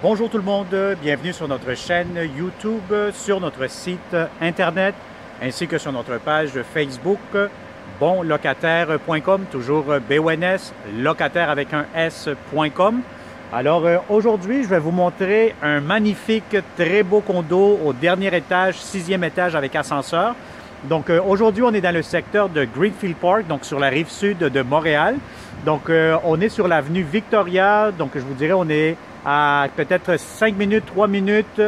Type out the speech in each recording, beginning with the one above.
Bonjour tout le monde, bienvenue sur notre chaîne YouTube, sur notre site internet ainsi que sur notre page Facebook bonlocataire.com, toujours BONS, locataire avec un S.com. Alors aujourd'hui, je vais vous montrer un magnifique, très beau condo au dernier étage, 6e étage avec ascenseur. Donc aujourd'hui, on est dans le secteur de Greenfield Park, donc sur la rive sud de Montréal. Donc on est sur l'avenue Victoria, donc je vous dirais on est à peut-être 5 minutes, 3 minutes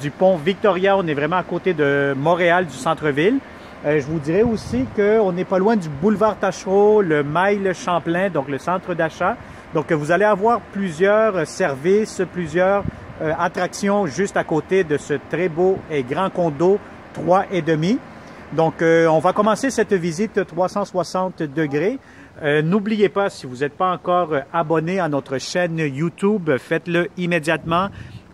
du pont Victoria. On est vraiment à côté de Montréal, du centre-ville. Je vous dirais aussi qu'on n'est pas loin du boulevard Tachereau, le Mile Champlain, donc le centre d'achat. Donc vous allez avoir plusieurs services, plusieurs attractions juste à côté de ce très beau et grand condo 3,5. Donc on va commencer cette visite 360 degrés. N'oubliez pas, si vous n'êtes pas encore abonné à notre chaîne YouTube, faites-le immédiatement.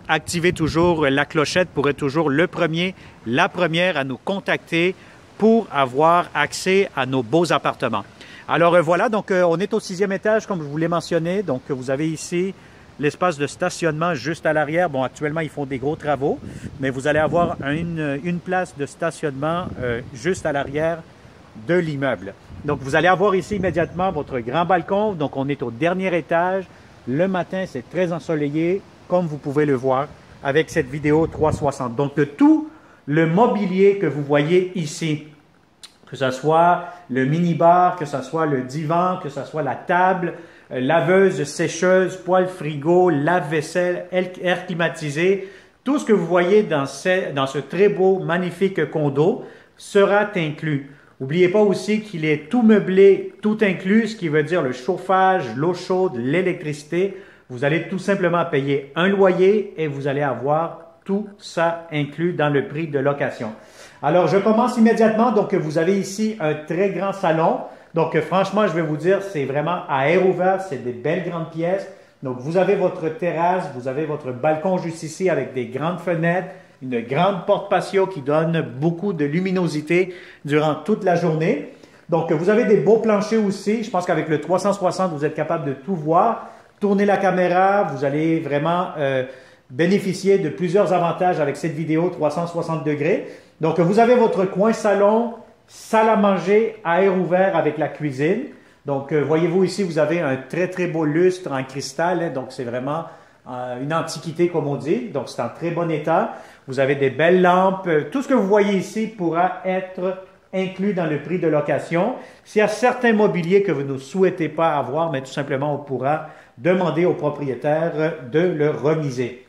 Activez toujours la clochette pour être toujours le premier, la première à nous contacter pour avoir accès à nos beaux appartements. Alors voilà, donc on est au 6e étage comme je vous l'ai mentionné. Donc vous avez ici l'espace de stationnement juste à l'arrière. Bon, actuellement, ils font des gros travaux, mais vous allez avoir une place de stationnement juste à l'arrière de l'immeuble. Donc, vous allez avoir ici immédiatement votre grand balcon. Donc, on est au dernier étage. Le matin, c'est très ensoleillé, comme vous pouvez le voir avec cette vidéo 360. Donc, tout le mobilier que vous voyez ici, que ce soit le mini-bar, que ce soit le divan, que ce soit la table, laveuse, sécheuse, poêle frigo, lave-vaisselle, air climatisé, tout ce que vous voyez dans ce très beau, magnifique condo sera inclus. N'oubliez pas aussi qu'il est tout meublé, tout inclus, ce qui veut dire le chauffage, l'eau chaude, l'électricité. Vous allez tout simplement payer un loyer et vous allez avoir tout ça inclus dans le prix de location. Alors, je commence immédiatement. Donc, vous avez ici un très grand salon. Donc, franchement, je vais vous dire, c'est vraiment à air ouvert. C'est des belles grandes pièces. Donc, vous avez votre terrasse, vous avez votre balcon juste ici avec des grandes fenêtres, une grande porte patio qui donne beaucoup de luminosité durant toute la journée. Donc, vous avez des beaux planchers aussi. Je pense qu'avec le 360, vous êtes capable de tout voir. Tournez la caméra, vous allez vraiment bénéficier de plusieurs avantages avec cette vidéo 360 degrés. Donc, vous avez votre coin salon, salle à manger à air ouvert avec la cuisine. Donc, voyez-vous ici, vous avez un très, très beau lustre en cristal. Hein, donc, c'est vraiment une antiquité, comme on dit. Donc, c'est en très bon état. Vous avez des belles lampes. Tout ce que vous voyez ici pourra être inclus dans le prix de location. S'il y a certains mobiliers que vous ne souhaitez pas avoir, mais tout simplement, on pourra demander au propriétaire de le remiser.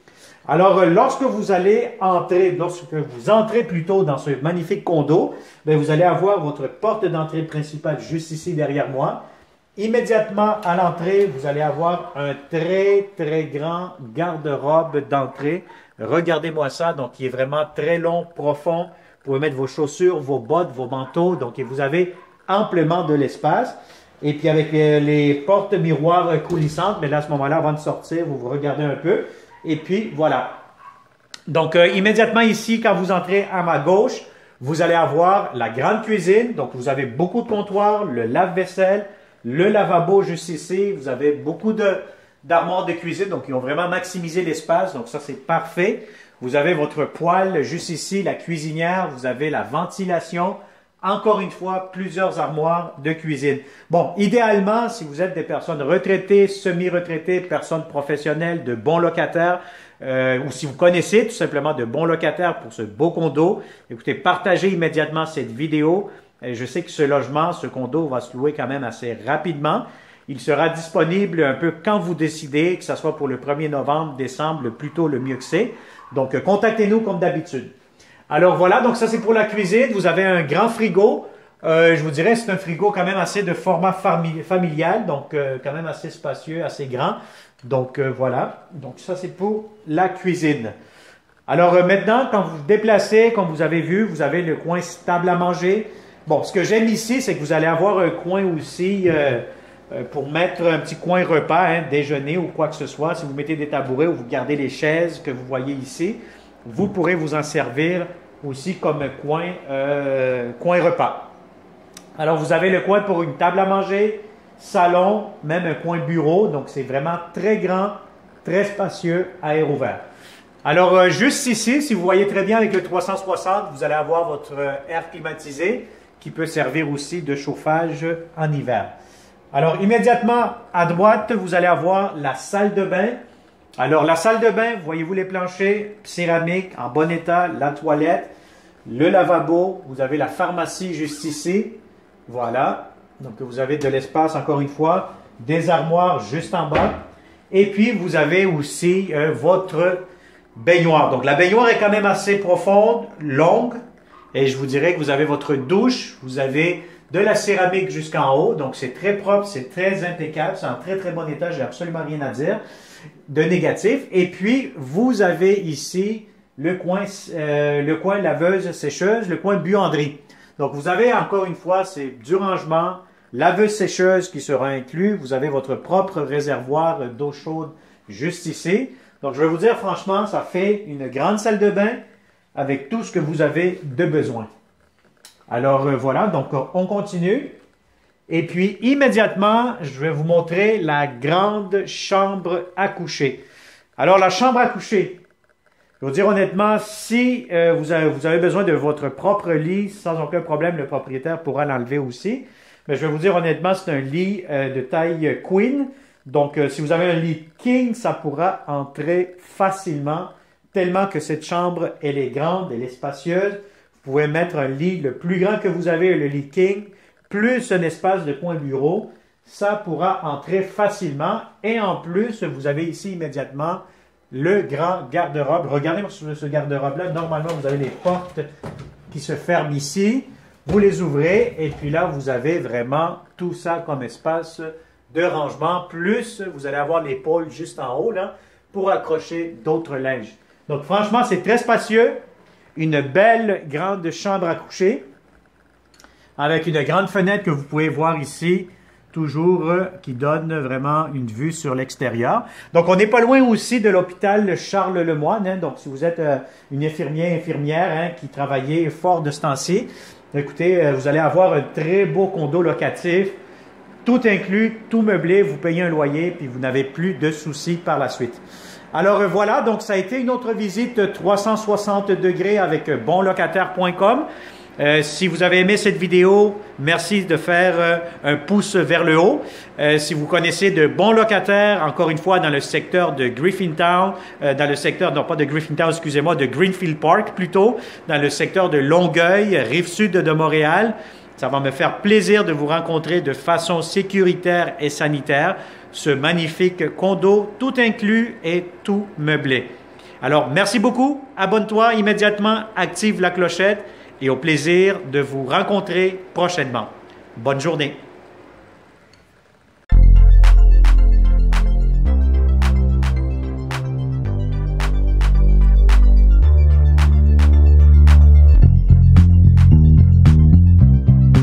Alors, lorsque vous entrez plutôt dans ce magnifique condo, bien, vous allez avoir votre porte d'entrée principale juste ici derrière moi. Immédiatement à l'entrée, vous allez avoir un très, très grand garde-robe d'entrée. Regardez-moi ça, donc il est vraiment très long, profond. Vous pouvez mettre vos chaussures, vos bottes, vos manteaux, donc vous avez amplement de l'espace. Et puis avec les portes miroirs coulissantes, mais là à ce moment-là, avant de sortir, vous regardez un peu. Et puis voilà. Donc immédiatement ici, quand vous entrez à ma gauche, vous allez avoir la grande cuisine. Donc vous avez beaucoup de comptoirs, le lave-vaisselle, le lavabo juste ici. Vous avez beaucoup d'armoires de cuisine. Donc ils ont vraiment maximisé l'espace. Donc ça c'est parfait. Vous avez votre poêle juste ici, la cuisinière. Vous avez la ventilation. Encore une fois, plusieurs armoires de cuisine. Bon, idéalement, si vous êtes des personnes retraitées, semi-retraitées, personnes professionnelles, de bons locataires, ou si vous connaissez tout simplement de bons locataires pour ce beau condo, écoutez, partagez immédiatement cette vidéo. Je sais que ce logement, ce condo va se louer quand même assez rapidement. Il sera disponible un peu quand vous décidez, que ce soit pour le 1er novembre, décembre, le plus tôt, le mieux que c'est. Donc, contactez-nous comme d'habitude. Alors voilà, donc ça c'est pour la cuisine. Vous avez un grand frigo. Je vous dirais c'est un frigo quand même assez de format familial, donc quand même assez spacieux, assez grand. Donc voilà, donc ça c'est pour la cuisine. Alors maintenant, quand vous vous déplacez, comme vous avez vu, vous avez le coin table à manger. Bon, ce que j'aime ici, c'est que vous allez avoir un coin aussi pour mettre un petit coin repas, hein, déjeuner ou quoi que ce soit. Si vous mettez des tabourets ou vous gardez les chaises que vous voyez ici, vous pourrez vous en servir aussi comme coin repas. Alors, vous avez le coin pour une table à manger, salon, même un coin bureau. Donc, c'est vraiment très grand, très spacieux, air ouvert. Alors, juste ici, si vous voyez très bien avec le 360, vous allez avoir votre air climatisé qui peut servir aussi de chauffage en hiver. Alors, immédiatement à droite, vous allez avoir la salle de bain. Alors, la salle de bain, voyez-vous les planchers céramiques en bon état, la toilette, le lavabo, vous avez la pharmacie juste ici. Voilà. Donc, vous avez de l'espace, encore une fois, des armoires juste en bas. Et puis, vous avez aussi votre baignoire. Donc, la baignoire est quand même assez profonde, longue. Et je vous dirais que vous avez votre douche, vous avez de la céramique jusqu'en haut. Donc, c'est très propre, c'est très impeccable, c'est en très, très bon état. J'ai absolument rien à dire de négatif. Et puis, vous avez ici le coin laveuse-sécheuse, le coin buanderie. Donc, vous avez encore une fois, c'est du rangement, laveuse-sécheuse qui sera inclus. Vous avez votre propre réservoir d'eau chaude juste ici. Donc, je vais vous dire franchement, ça fait une grande salle de bain avec tout ce que vous avez de besoin. Alors, voilà, donc on continue. Et puis, immédiatement, je vais vous montrer la grande chambre à coucher. Alors, la chambre à coucher, je vais vous dire honnêtement, si vous avez besoin de votre propre lit, sans aucun problème, le propriétaire pourra l'enlever aussi. Mais je vais vous dire honnêtement, c'est un lit de taille queen. Donc, si vous avez un lit king, ça pourra entrer facilement, tellement que cette chambre, elle est grande, elle est spacieuse. Vous pouvez mettre un lit le plus grand que vous avez, le lit king, plus un espace de coin bureau. Ça pourra entrer facilement. Et en plus, vous avez ici immédiatement le grand garde-robe. Regardez sur ce garde-robe-là. Normalement, vous avez les portes qui se ferment ici. Vous les ouvrez et puis là, vous avez vraiment tout ça comme espace de rangement. Plus, vous allez avoir les pôles juste en haut là pour accrocher d'autres linges. Donc, franchement, c'est très spacieux. Une belle grande chambre à coucher avec une grande fenêtre que vous pouvez voir ici, toujours qui donne vraiment une vue sur l'extérieur. Donc, on n'est pas loin aussi de l'hôpital Charles-Lemoine. Hein. Donc, si vous êtes une infirmière hein, qui travaillait fort de ce temps-ci, écoutez, vous allez avoir un très beau condo locatif, tout inclus, tout meublé, vous payez un loyer, puis vous n'avez plus de soucis par la suite. Alors voilà, donc ça a été une autre visite 360 degrés avec bonlocataire.com. Si vous avez aimé cette vidéo, merci de faire un pouce vers le haut. Si vous connaissez de bons locataires, encore une fois, dans le secteur de Griffintown, dans le secteur, non pas de Griffintown, excusez-moi, de Greenfield Park plutôt, dans le secteur de Longueuil, rive sud de Montréal, ça va me faire plaisir de vous rencontrer de façon sécuritaire et sanitaire. Ce magnifique condo, tout inclus et tout meublé. Alors, merci beaucoup. Abonne-toi immédiatement, active la clochette et au plaisir de vous rencontrer prochainement. Bonne journée.